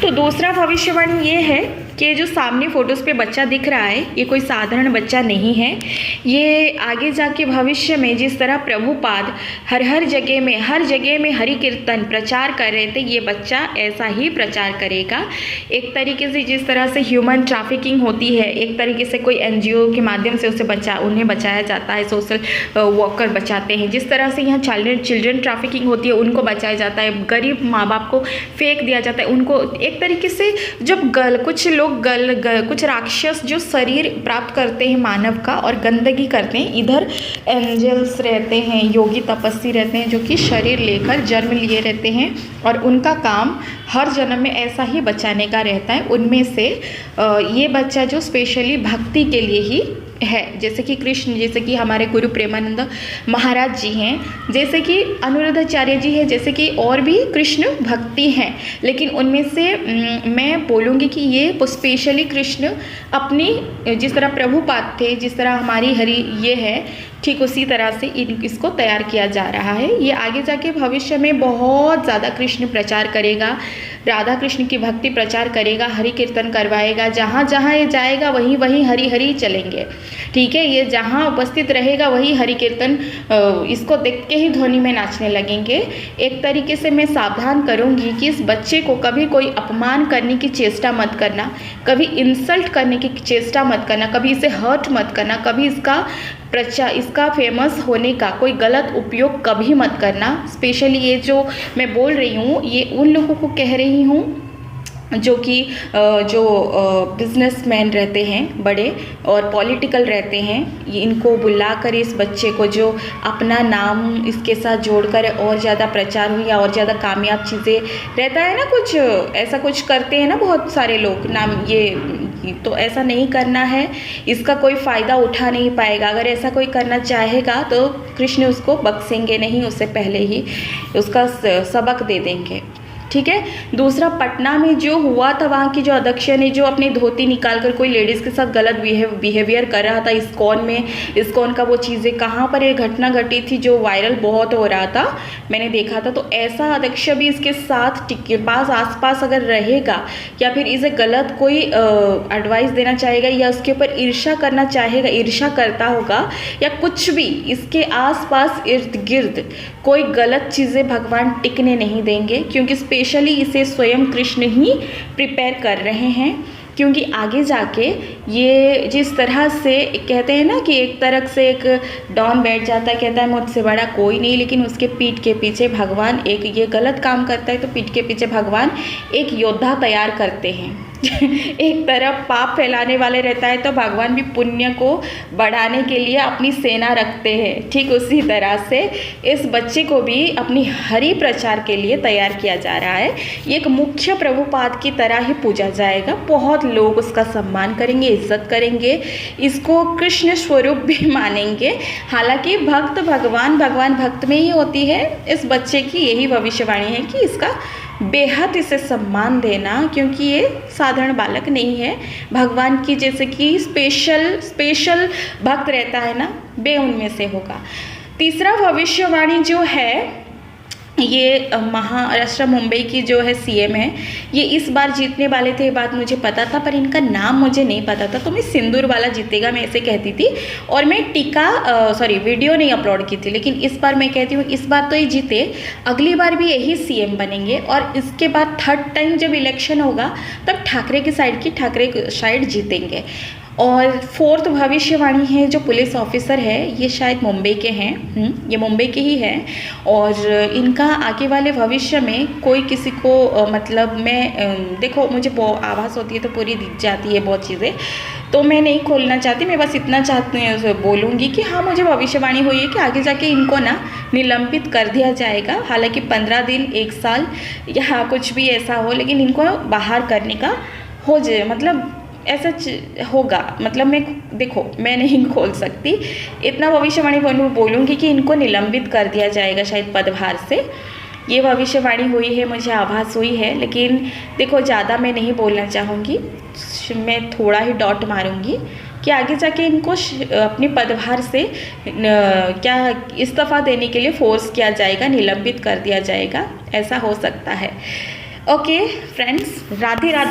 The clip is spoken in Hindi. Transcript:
तो दूसरा भविष्यवाणी ये है कि जो सामने फोटोज़ पे बच्चा दिख रहा है ये कोई साधारण बच्चा नहीं है। ये आगे जाके भविष्य में जिस तरह प्रभुपाद हर जगह में हरि कीर्तन प्रचार कर रहे थे, ये बच्चा ऐसा ही प्रचार करेगा। एक तरीके से जिस तरह से ह्यूमन ट्रैफिकिंग होती है, एक तरीके से कोई एनजीओ के माध्यम से उन्हें बचाया जाता है, सोशल वर्कर बचाते हैं, जिस तरह से यहाँ चिल्ड्रन ट्रैफिकिंग होती है उनको बचाया जाता है, गरीब माँ बाप को फेंक दिया जाता है उनको। एक तरीके से जब कुछ लोग कुछ राक्षस जो शरीर प्राप्त करते हैं मानव का और गंदगी करते हैं, इधर एंजल्स रहते हैं, योगी तपस्वी रहते हैं जो कि शरीर लेकर जन्म लिए रहते हैं और उनका काम हर जन्म में ऐसा ही बचाने का रहता है। उनमें से ये बच्चा जो स्पेशली भक्ति के लिए ही है, जैसे कि कृष्ण, जैसे कि हमारे गुरु प्रेमानंद महाराज जी हैं, जैसे कि अनुरुद्धाचार्य जी हैं, जैसे कि और भी कृष्ण भक्ति हैं। लेकिन उनमें से मैं बोलूँगी कि ये स्पेशली कृष्ण अपनी जिस तरह प्रभुपाद थे, जिस तरह हमारी हरि ये है, ठीक उसी तरह से इसको तैयार किया जा रहा है। ये आगे जाके भविष्य में बहुत ज़्यादा कृष्ण प्रचार करेगा, राधा कृष्ण की भक्ति प्रचार करेगा, हरि कीर्तन करवाएगा। जहाँ जहाँ ये जाएगा वहीं वहीं हरि हरि चलेंगे, ठीक है। ये जहाँ उपस्थित रहेगा वही हरि कीर्तन, इसको देख के ही ध्वनि में नाचने लगेंगे। एक तरीके से मैं सावधान करूँगी कि इस बच्चे को कभी कोई अपमान करने की चेष्टा मत करना, कभी इंसल्ट करने की चेष्टा मत करना, कभी इसे हर्ट मत करना, कभी इसका फेमस होने का कोई गलत उपयोग कभी मत करना। स्पेशली ये जो मैं बोल रही हूँ ये उन लोगों को कह रही हूँ जो कि बिजनेसमैन रहते हैं बड़े और पॉलिटिकल रहते हैं। इनको बुलाकर इस बच्चे को जो अपना नाम इसके साथ जोड़कर और ज़्यादा प्रचार हुई या और ज़्यादा कामयाब चीज़ें रहता है ना, कुछ ऐसा कुछ करते हैं ना बहुत सारे लोग नाम, ये तो ऐसा नहीं करना है। इसका कोई फ़ायदा उठा नहीं पाएगा। अगर ऐसा कोई करना चाहेगा तो कृष्ण उसको बख्शेंगे नहीं, उससे पहले ही उसका सबक दे देंगे, ठीक है। दूसरा, पटना में जो हुआ था, वहाँ की जो अध्यक्ष ने जो अपनी धोती निकालकर कोई लेडीज़ के साथ गलत बिहेवियर कर रहा था इस्कॉन में, इस्कॉन का वो चीज़ें कहाँ पर ये घटना घटी थी जो वायरल बहुत हो रहा था, मैंने देखा था। तो ऐसा अध्यक्ष भी इसके साथ आसपास अगर रहेगा या फिर इसे गलत कोई एडवाइस देना चाहेगा या उसके ऊपर ईर्ष्या करना चाहेगा, ईर्ष्या करता होगा या कुछ भी, इसके आसपास इर्द गिर्द कोई गलत चीज़ें भगवान टिकने नहीं देंगे, क्योंकि स्पेशली इसे स्वयं कृष्ण ही प्रिपेयर कर रहे हैं। क्योंकि आगे जाके ये जिस तरह से कहते हैं ना कि एक तरह से एक डॉन बैठ जाता है, कहता है मुझसे बड़ा कोई नहीं, लेकिन उसके पीठ के पीछे भगवान एक ये गलत काम करता है तो पीठ के पीछे भगवान एक योद्धा तैयार करते हैं। एक तरफ पाप फैलाने वाले रहता है तो भगवान भी पुण्य को बढ़ाने के लिए अपनी सेना रखते हैं। ठीक उसी तरह से इस बच्चे को भी अपनी हरि प्रचार के लिए तैयार किया जा रहा है। ये एक मुख्य प्रभुपाद की तरह ही पूजा जाएगा। बहुत लोग उसका सम्मान करेंगे, इज्जत करेंगे, इसको कृष्ण स्वरूप भी मानेंगे। हालांकि भक्त भगवान भक्त में ही होती है। इस बच्चे की यही भविष्यवाणी है कि इसका बेहद इसे सम्मान देना, क्योंकि ये साधारण बालक नहीं है। भगवान की जैसे कि स्पेशल भक्त रहता है ना, वे उनमें से होगा। तीसरा भविष्यवाणी जो है ये महाराष्ट्र मुंबई की जो है सीएम है, ये इस बार जीतने वाले थे, ये बात मुझे पता था, पर इनका नाम मुझे नहीं पता था, तो मैं सिंदूर वाला जीतेगा मैं ऐसे कहती थी। और मैं वीडियो नहीं अपलोड की थी, लेकिन इस बार मैं कहती हूँ इस बार तो ये जीते, अगली बार भी यही सीएम बनेंगे। और इसके बाद थर्ड टाइम जब इलेक्शन होगा तब ठाकरे साइड जीतेंगे। और फोर्थ भविष्यवाणी है जो पुलिस ऑफिसर है, ये शायद मुंबई के हैं, ये मुंबई के ही हैं। और इनका आगे वाले भविष्य में कोई किसी को मतलब मैं देखो मुझे बहुत आभास होती है तो पूरी दिख जाती है बहुत चीज़ें, तो मैं नहीं खोलना चाहती। मैं बस इतना बोलूँगी कि हाँ, मुझे भविष्यवाणी हुई है कि आगे जाके इनको ना निलंबित कर दिया जाएगा। हालांकि 15 दिन 1 साल या कुछ भी ऐसा हो, लेकिन इनको बाहर करने का हो जाए, मतलब ऐसा होगा। मतलब मैं नहीं खोल सकती, इतना भविष्यवाणी बोलूँगी कि इनको निलंबित कर दिया जाएगा शायद पदभार से। ये भविष्यवाणी हुई है, मुझे आभास हुई है, लेकिन देखो ज़्यादा मैं नहीं बोलना चाहूँगी, मैं थोड़ा ही डॉट मारूँगी कि आगे जाके इनको अपने पदभार से क्या इस्तीफ़ा देने के लिए फोर्स किया जाएगा, निलंबित कर दिया जाएगा, ऐसा हो सकता है। Okay friends, Radhe Radhe.